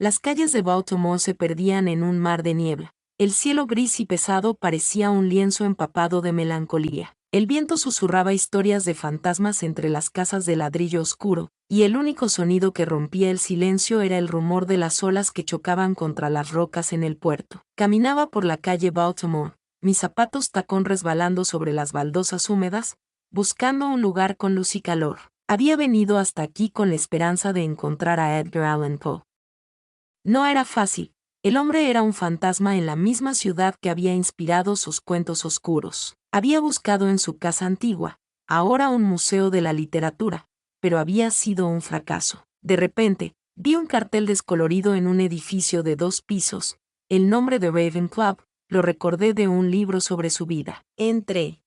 Las calles de Baltimore se perdían en un mar de niebla. El cielo gris y pesado parecía un lienzo empapado de melancolía. El viento susurraba historias de fantasmas entre las casas de ladrillo oscuro, y el único sonido que rompía el silencio era el rumor de las olas que chocaban contra las rocas en el puerto. Caminaba por la calle Baltimore, mis zapatos tacón resbalando sobre las baldosas húmedas, buscando un lugar con luz y calor. Había venido hasta aquí con la esperanza de encontrar a Edgar Allan Poe. No era fácil. El hombre era un fantasma en la misma ciudad que había inspirado sus cuentos oscuros. Había buscado en su casa antigua, ahora un museo de la literatura, pero había sido un fracaso. De repente, vi un cartel descolorido en un edificio de 2 pisos, el nombre de Raven Club, lo recordé de un libro sobre su vida. Entré.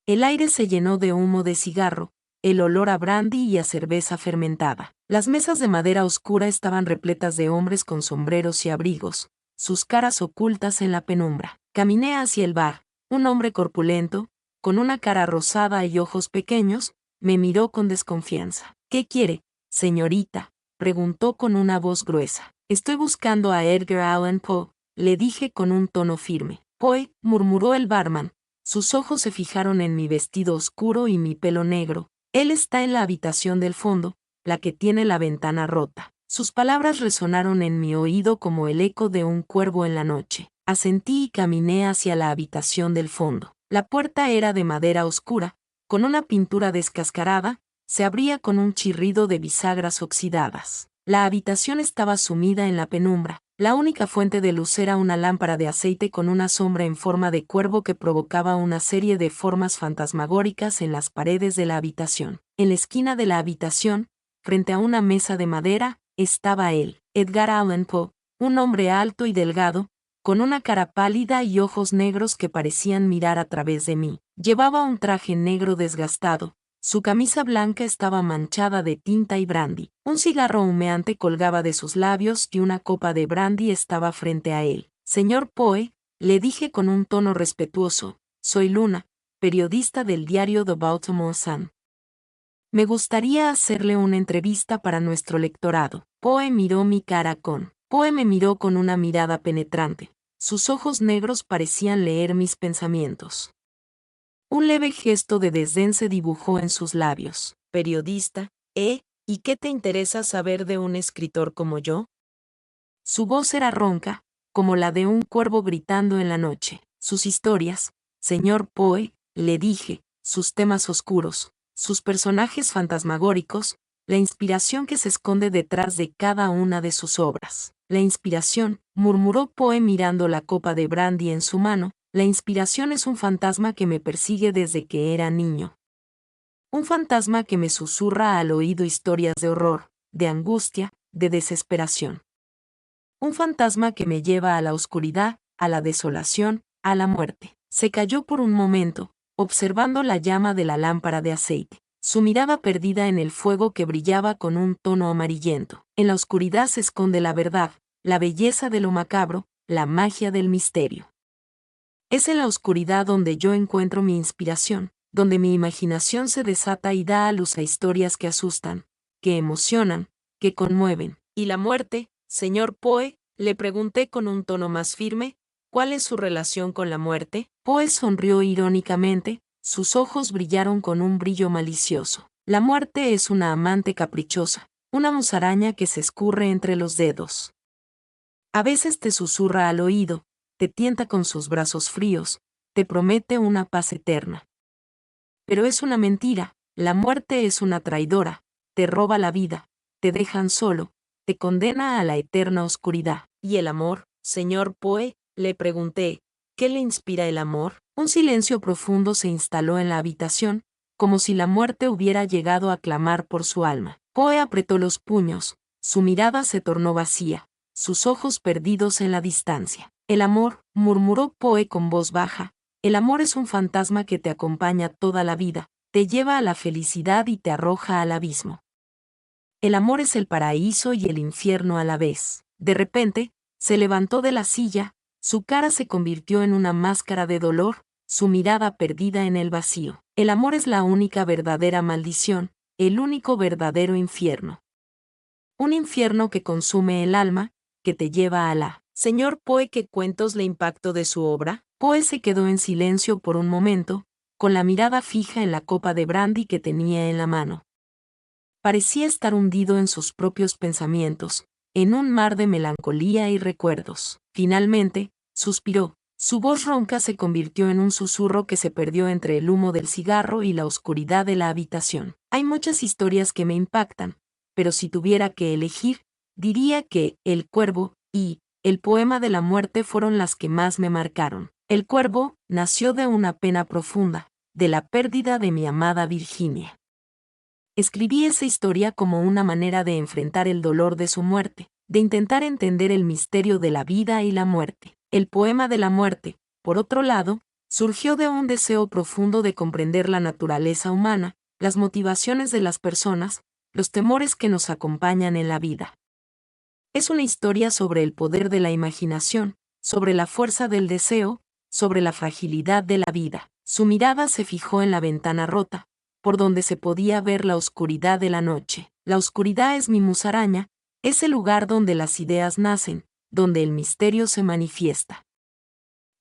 El aire se llenó de humo de cigarro, el olor a brandy y a cerveza fermentada. Las mesas de madera oscura estaban repletas de hombres con sombreros y abrigos, sus caras ocultas en la penumbra. Caminé hacia el bar. Un hombre corpulento, con una cara rosada y ojos pequeños, me miró con desconfianza. ¿Qué quiere, señorita?, preguntó con una voz gruesa. Estoy buscando a Edgar Allan Poe, le dije con un tono firme. Poe, murmuró el barman. Sus ojos se fijaron en mi vestido oscuro y mi pelo negro. Él está en la habitación del fondo, la que tiene la ventana rota. Sus palabras resonaron en mi oído como el eco de un cuervo en la noche. Asentí y caminé hacia la habitación del fondo. La puerta era de madera oscura, con una pintura descascarada, se abría con un chirrido de bisagras oxidadas. La habitación estaba sumida en la penumbra. La única fuente de luz era una lámpara de aceite con una sombra en forma de cuervo que provocaba una serie de formas fantasmagóricas en las paredes de la habitación. En la esquina de la habitación, frente a una mesa de madera, estaba él, Edgar Allan Poe, un hombre alto y delgado, con una cara pálida y ojos negros que parecían mirar a través de mí. Llevaba un traje negro desgastado. Su camisa blanca estaba manchada de tinta y brandy. Un cigarro humeante colgaba de sus labios y una copa de brandy estaba frente a él. Señor Poe, le dije con un tono respetuoso, soy Luna, periodista del diario The Baltimore Sun. Me gustaría hacerle una entrevista para nuestro lectorado. Poe miró mi cara con. Poe me miró con una mirada penetrante. Sus ojos negros parecían leer mis pensamientos. Un leve gesto de desdén se dibujó en sus labios. Periodista, ¿y qué te interesa saber de un escritor como yo? Su voz era ronca, como la de un cuervo gritando en la noche. Sus historias, señor Poe, le dije, sus temas oscuros, sus personajes fantasmagóricos, la inspiración que se esconde detrás de cada una de sus obras. La inspiración, murmuró Poe mirando la copa de brandy en su mano, la inspiración es un fantasma que me persigue desde que era niño. Un fantasma que me susurra al oído historias de horror, de angustia, de desesperación. Un fantasma que me lleva a la oscuridad, a la desolación, a la muerte. Se calló por un momento, observando la llama de la lámpara de aceite, su mirada perdida en el fuego que brillaba con un tono amarillento. En la oscuridad se esconde la verdad, la belleza de lo macabro, la magia del misterio. Es en la oscuridad donde yo encuentro mi inspiración, donde mi imaginación se desata y da a luz a historias que asustan, que emocionan, que conmueven. ¿Y la muerte, señor Poe?, le pregunté con un tono más firme, ¿cuál es su relación con la muerte? Poe sonrió irónicamente, sus ojos brillaron con un brillo malicioso. La muerte es una amante caprichosa, una musaraña que se escurre entre los dedos. A veces te susurra al oído, te tienta con sus brazos fríos, te promete una paz eterna. Pero es una mentira, la muerte es una traidora, te roba la vida, te dejan solo, te condena a la eterna oscuridad. ¿Y el amor, señor Poe?, le pregunté, ¿qué le inspira el amor? Un silencio profundo se instaló en la habitación, como si la muerte hubiera llegado a clamar por su alma. Poe apretó los puños, su mirada se tornó vacía, sus ojos perdidos en la distancia. El amor, murmuró Poe con voz baja, el amor es un fantasma que te acompaña toda la vida, te lleva a la felicidad y te arroja al abismo. El amor es el paraíso y el infierno a la vez. De repente, se levantó de la silla, su cara se convirtió en una máscara de dolor, su mirada perdida en el vacío. El amor es la única verdadera maldición, el único verdadero infierno. un infierno que consume el alma, que te lleva a la... Señor Poe, ¿qué cuentos le impactó de su obra? Poe se quedó en silencio por un momento, con la mirada fija en la copa de brandy que tenía en la mano. Parecía estar hundido en sus propios pensamientos, en un mar de melancolía y recuerdos. Finalmente, suspiró. Su voz ronca se convirtió en un susurro que se perdió entre el humo del cigarro y la oscuridad de la habitación. Hay muchas historias que me impactan, pero si tuviera que elegir, diría que El Cuervo y El Poema de la Muerte fueron las que más me marcaron. El Cuervo nació de una pena profunda, de la pérdida de mi amada Virginia. Escribí esa historia como una manera de enfrentar el dolor de su muerte, de intentar entender el misterio de la vida y la muerte. El Poema de la Muerte, por otro lado, surgió de un deseo profundo de comprender la naturaleza humana, las motivaciones de las personas, los temores que nos acompañan en la vida. Es una historia sobre el poder de la imaginación, sobre la fuerza del deseo, sobre la fragilidad de la vida. Su mirada se fijó en la ventana rota, por donde se podía ver la oscuridad de la noche. La oscuridad es mi musaraña, es el lugar donde las ideas nacen, donde el misterio se manifiesta.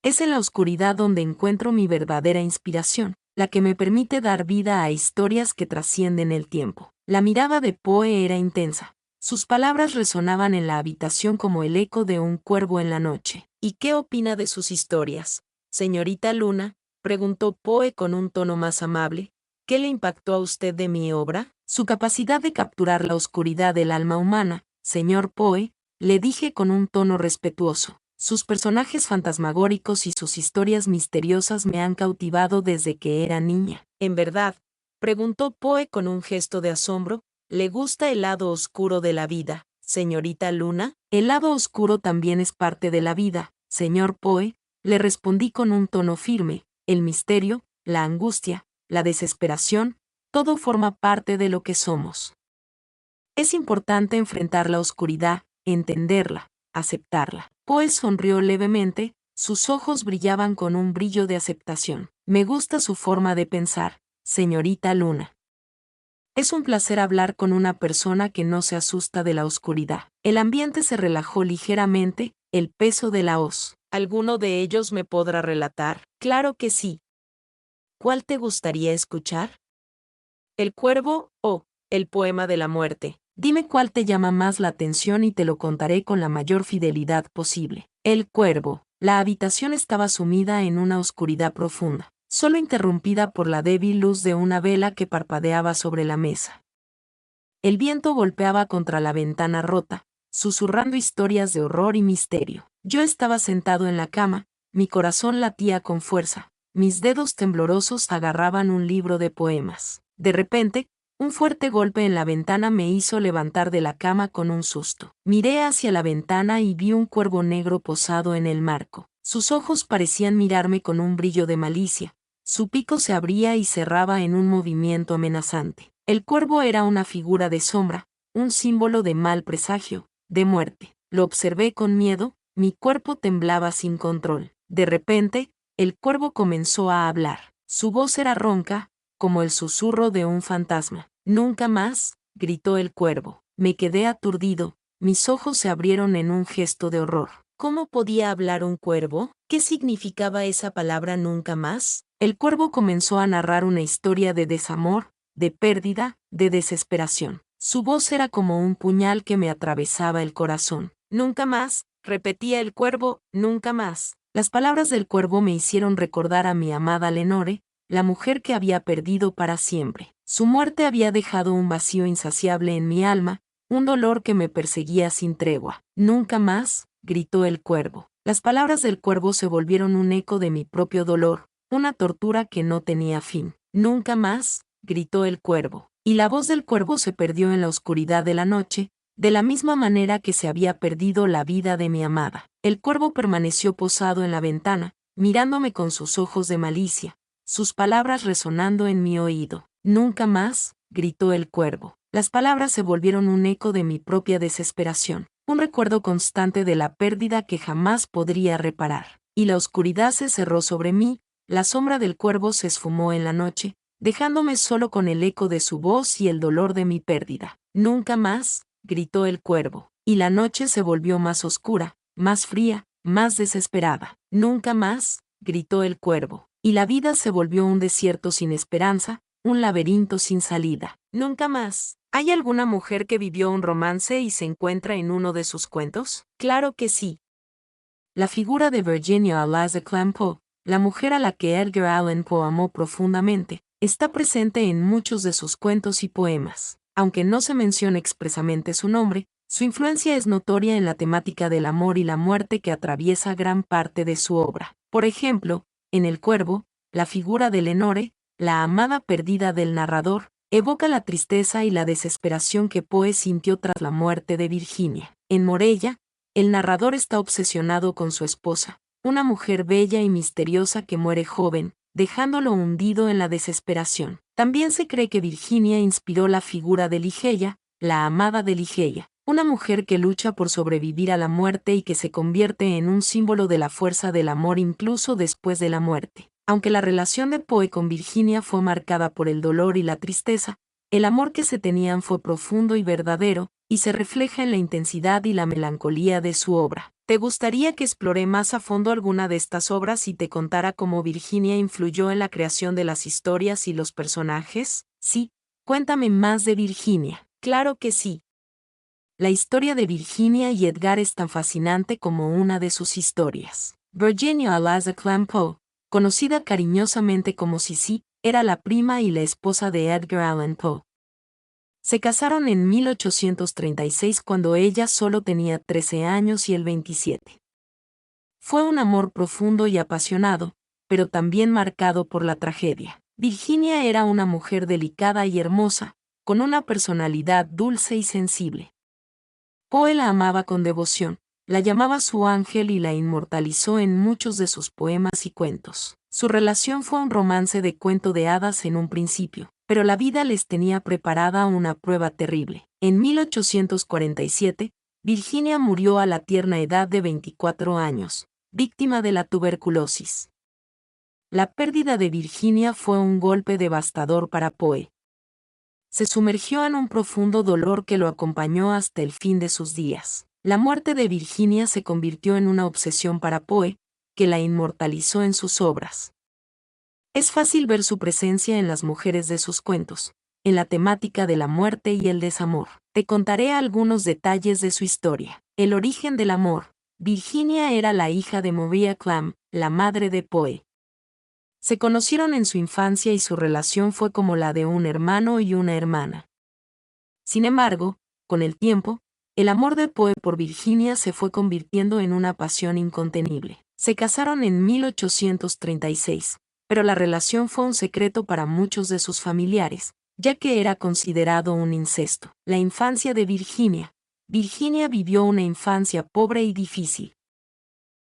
Es en la oscuridad donde encuentro mi verdadera inspiración, la que me permite dar vida a historias que trascienden el tiempo. La mirada de Poe era intensa. Sus palabras resonaban en la habitación como el eco de un cuervo en la noche. ¿Y qué opina de sus historias, señorita Luna?, preguntó Poe con un tono más amable. ¿Qué le impactó a usted de mi obra? Su capacidad de capturar la oscuridad del alma humana, señor Poe, le dije con un tono respetuoso. Sus personajes fantasmagóricos y sus historias misteriosas me han cautivado desde que era niña. ¿En verdad?, preguntó Poe con un gesto de asombro. ¿Le gusta el lado oscuro de la vida, señorita Luna? El lado oscuro también es parte de la vida, señor Poe, le respondí con un tono firme. El misterio, la angustia, la desesperación, todo forma parte de lo que somos. Es importante enfrentar la oscuridad, entenderla, aceptarla. Poe sonrió levemente, sus ojos brillaban con un brillo de aceptación. Me gusta su forma de pensar, señorita Luna. Es un placer hablar con una persona que no se asusta de la oscuridad. El ambiente se relajó ligeramente, el peso de la hoz. ¿Alguno de ellos me podrá relatar? Claro que sí. ¿Cuál te gustaría escuchar? ¿El Cuervo o El Poema de la Muerte? Dime cuál te llama más la atención y te lo contaré con la mayor fidelidad posible. El Cuervo. La habitación estaba sumida en una oscuridad profunda, solo interrumpida por la débil luz de una vela que parpadeaba sobre la mesa. El viento golpeaba contra la ventana rota, susurrando historias de horror y misterio. Yo estaba sentado en la cama, mi corazón latía con fuerza, mis dedos temblorosos agarraban un libro de poemas. De repente, un fuerte golpe en la ventana me hizo levantar de la cama con un susto. Miré hacia la ventana y vi un cuervo negro posado en el marco. Sus ojos parecían mirarme con un brillo de malicia. Su pico se abría y cerraba en un movimiento amenazante. El cuervo era una figura de sombra, un símbolo de mal presagio, de muerte. Lo observé con miedo, mi cuerpo temblaba sin control. De repente, el cuervo comenzó a hablar. Su voz era ronca, como el susurro de un fantasma. Nunca más, gritó el cuervo. Me quedé aturdido, mis ojos se abrieron en un gesto de horror. ¿Cómo podía hablar un cuervo? ¿Qué significaba esa palabra nunca más? El cuervo comenzó a narrar una historia de desamor, de pérdida, de desesperación. Su voz era como un puñal que me atravesaba el corazón. Nunca más, repetía el cuervo, nunca más. Las palabras del cuervo me hicieron recordar a mi amada Lenore, la mujer que había perdido para siempre. Su muerte había dejado un vacío insaciable en mi alma, un dolor que me perseguía sin tregua. Nunca más, gritó el cuervo. Las palabras del cuervo se volvieron un eco de mi propio dolor, una tortura que no tenía fin. Nunca más, gritó el cuervo. Y la voz del cuervo se perdió en la oscuridad de la noche, de la misma manera que se había perdido la vida de mi amada. El cuervo permaneció posado en la ventana, mirándome con sus ojos de malicia, sus palabras resonando en mi oído. Nunca más, gritó el cuervo. Las palabras se volvieron un eco de mi propia desesperación, un recuerdo constante de la pérdida que jamás podría reparar. Y la oscuridad se cerró sobre mí, la sombra del cuervo se esfumó en la noche, dejándome solo con el eco de su voz y el dolor de mi pérdida. Nunca más, gritó el cuervo, y la noche se volvió más oscura, más fría, más desesperada. Nunca más, gritó el cuervo, y la vida se volvió un desierto sin esperanza, un laberinto sin salida. Nunca más. ¿Hay alguna mujer que vivió un romance y se encuentra en uno de sus cuentos? Claro que sí. La figura de Virginia Eliza Clamp Poe, la mujer a la que Edgar Allan Poe amó profundamente, está presente en muchos de sus cuentos y poemas. Aunque no se menciona expresamente su nombre, su influencia es notoria en la temática del amor y la muerte que atraviesa gran parte de su obra. Por ejemplo, en El Cuervo, la figura de Lenore, la amada perdida del narrador, evoca la tristeza y la desesperación que Poe sintió tras la muerte de Virginia. En Morella, el narrador está obsesionado con su esposa, una mujer bella y misteriosa que muere joven, dejándolo hundido en la desesperación. También se cree que Virginia inspiró la figura de Ligeia, la amada de Ligeia, una mujer que lucha por sobrevivir a la muerte y que se convierte en un símbolo de la fuerza del amor incluso después de la muerte. Aunque la relación de Poe con Virginia fue marcada por el dolor y la tristeza, el amor que se tenían fue profundo y verdadero, y se refleja en la intensidad y la melancolía de su obra. ¿Te gustaría que explore más a fondo alguna de estas obras y te contara cómo Virginia influyó en la creación de las historias y los personajes? Sí, cuéntame más de Virginia. Claro que sí. La historia de Virginia y Edgar es tan fascinante como una de sus historias. Virginia Eliza Clamp Poe, conocida cariñosamente como Sissy, era la prima y la esposa de Edgar Allan Poe. Se casaron en 1836 cuando ella solo tenía 13 años y él 27. Fue un amor profundo y apasionado, pero también marcado por la tragedia. Virginia era una mujer delicada y hermosa, con una personalidad dulce y sensible. Poe la amaba con devoción, la llamaba su ángel y la inmortalizó en muchos de sus poemas y cuentos. Su relación fue un romance de cuento de hadas en un principio, pero la vida les tenía preparada una prueba terrible. En 1847, Virginia murió a la tierna edad de 24 años, víctima de la tuberculosis. La pérdida de Virginia fue un golpe devastador para Poe. Se sumergió en un profundo dolor que lo acompañó hasta el fin de sus días. La muerte de Virginia se convirtió en una obsesión para Poe, que la inmortalizó en sus obras. Es fácil ver su presencia en las mujeres de sus cuentos, en la temática de la muerte y el desamor. Te contaré algunos detalles de su historia. El origen del amor. Virginia era la hija de Maria Clamp, la madre de Poe. Se conocieron en su infancia y su relación fue como la de un hermano y una hermana. Sin embargo, con el tiempo, el amor de Poe por Virginia se fue convirtiendo en una pasión incontenible. Se casaron en 1836, pero la relación fue un secreto para muchos de sus familiares, ya que era considerado un incesto. La infancia de Virginia. Virginia vivió una infancia pobre y difícil.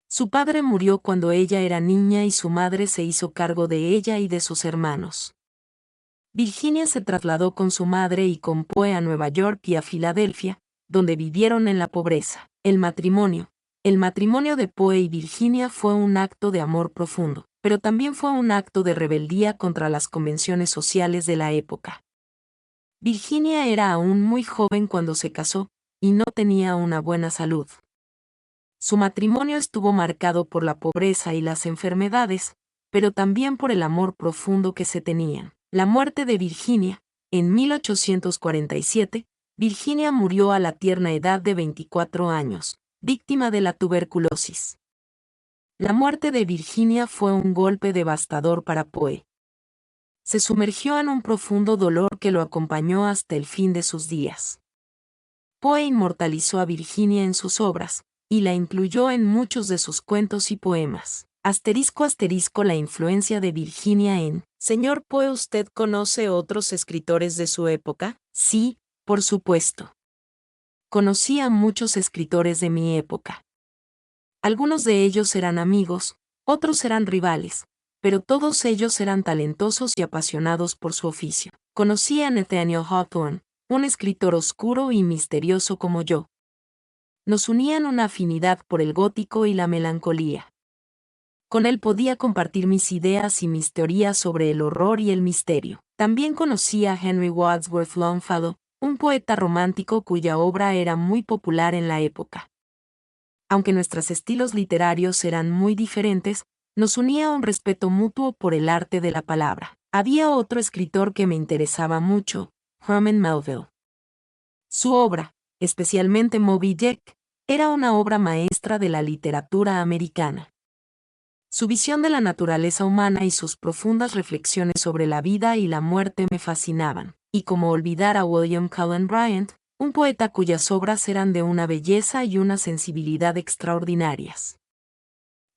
Su padre murió cuando ella era niña y su madre se hizo cargo de ella y de sus hermanos. Virginia se trasladó con su madre y con Poe a Nueva York y a Filadelfia, donde vivieron en la pobreza. El matrimonio. El matrimonio de Poe y Virginia fue un acto de amor profundo, pero también fue un acto de rebeldía contra las convenciones sociales de la época. Virginia era aún muy joven cuando se casó, y no tenía una buena salud. Su matrimonio estuvo marcado por la pobreza y las enfermedades, pero también por el amor profundo que se tenían. La muerte de Virginia. En 1847, Virginia murió a la tierna edad de 24 años, víctima de la tuberculosis. La muerte de Virginia fue un golpe devastador para Poe. Se sumergió en un profundo dolor que lo acompañó hasta el fin de sus días. Poe inmortalizó a Virginia en sus obras, y la incluyó en muchos de sus cuentos y poemas. *** La influencia de Virginia en... Señor Poe, ¿usted conoce otros escritores de su época? Sí, por supuesto. Conocí a muchos escritores de mi época. Algunos de ellos eran amigos, otros eran rivales, pero todos ellos eran talentosos y apasionados por su oficio. Conocí a Nathaniel Hawthorne, un escritor oscuro y misterioso como yo. Nos unían una afinidad por el gótico y la melancolía. Con él podía compartir mis ideas y mis teorías sobre el horror y el misterio. También conocí a Henry Wadsworth Longfellow, un poeta romántico cuya obra era muy popular en la época. Aunque nuestros estilos literarios eran muy diferentes, nos unía un respeto mutuo por el arte de la palabra. Había otro escritor que me interesaba mucho, Herman Melville. Su obra, especialmente Moby Dick, era una obra maestra de la literatura americana. Su visión de la naturaleza humana y sus profundas reflexiones sobre la vida y la muerte me fascinaban, y cómo olvidar a William Cullen Bryant, un poeta cuyas obras eran de una belleza y una sensibilidad extraordinarias.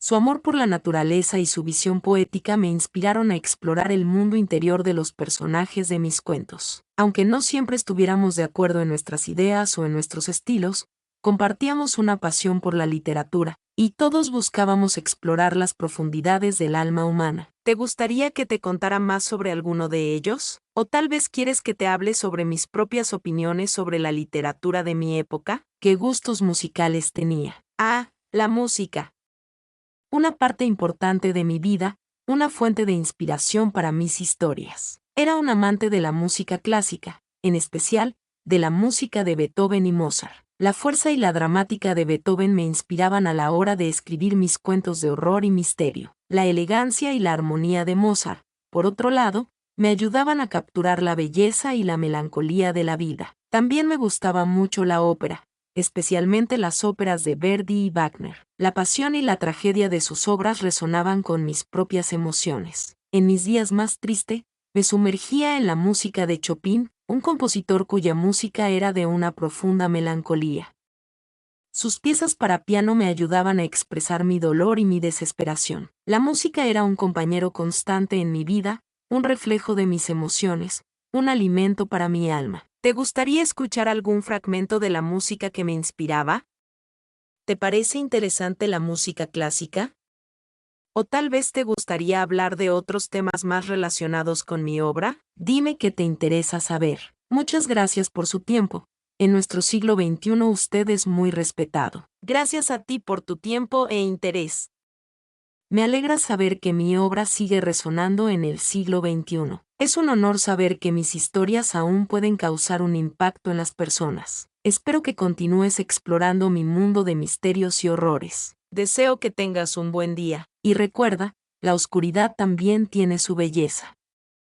Su amor por la naturaleza y su visión poética me inspiraron a explorar el mundo interior de los personajes de mis cuentos. Aunque no siempre estuviéramos de acuerdo en nuestras ideas o en nuestros estilos, compartíamos una pasión por la literatura, y todos buscábamos explorar las profundidades del alma humana. ¿Te gustaría que te contara más sobre alguno de ellos? ¿O tal vez quieres que te hable sobre mis propias opiniones sobre la literatura de mi época? ¿Qué gustos musicales tenía? Ah, la música. Una parte importante de mi vida, una fuente de inspiración para mis historias. Era un amante de la música clásica, en especial, de la música de Beethoven y Mozart. La fuerza y la dramática de Beethoven me inspiraban a la hora de escribir mis cuentos de horror y misterio. La elegancia y la armonía de Mozart, por otro lado, me ayudaban a capturar la belleza y la melancolía de la vida. También me gustaba mucho la ópera, especialmente las óperas de Verdi y Wagner. La pasión y la tragedia de sus obras resonaban con mis propias emociones. En mis días más tristes, me sumergía en la música de Chopin, un compositor cuya música era de una profunda melancolía. Sus piezas para piano me ayudaban a expresar mi dolor y mi desesperación. La música era un compañero constante en mi vida, un reflejo de mis emociones, un alimento para mi alma. ¿Te gustaría escuchar algún fragmento de la música que me inspiraba? ¿Te parece interesante la música clásica? ¿O tal vez te gustaría hablar de otros temas más relacionados con mi obra? Dime qué te interesa saber. Muchas gracias por su tiempo. En nuestro siglo XXI usted es muy respetado. Gracias a ti por tu tiempo e interés. Me alegra saber que mi obra sigue resonando en el siglo XXI. Es un honor saber que mis historias aún pueden causar un impacto en las personas. Espero que continúes explorando mi mundo de misterios y horrores. Deseo que tengas un buen día. Y recuerda, la oscuridad también tiene su belleza.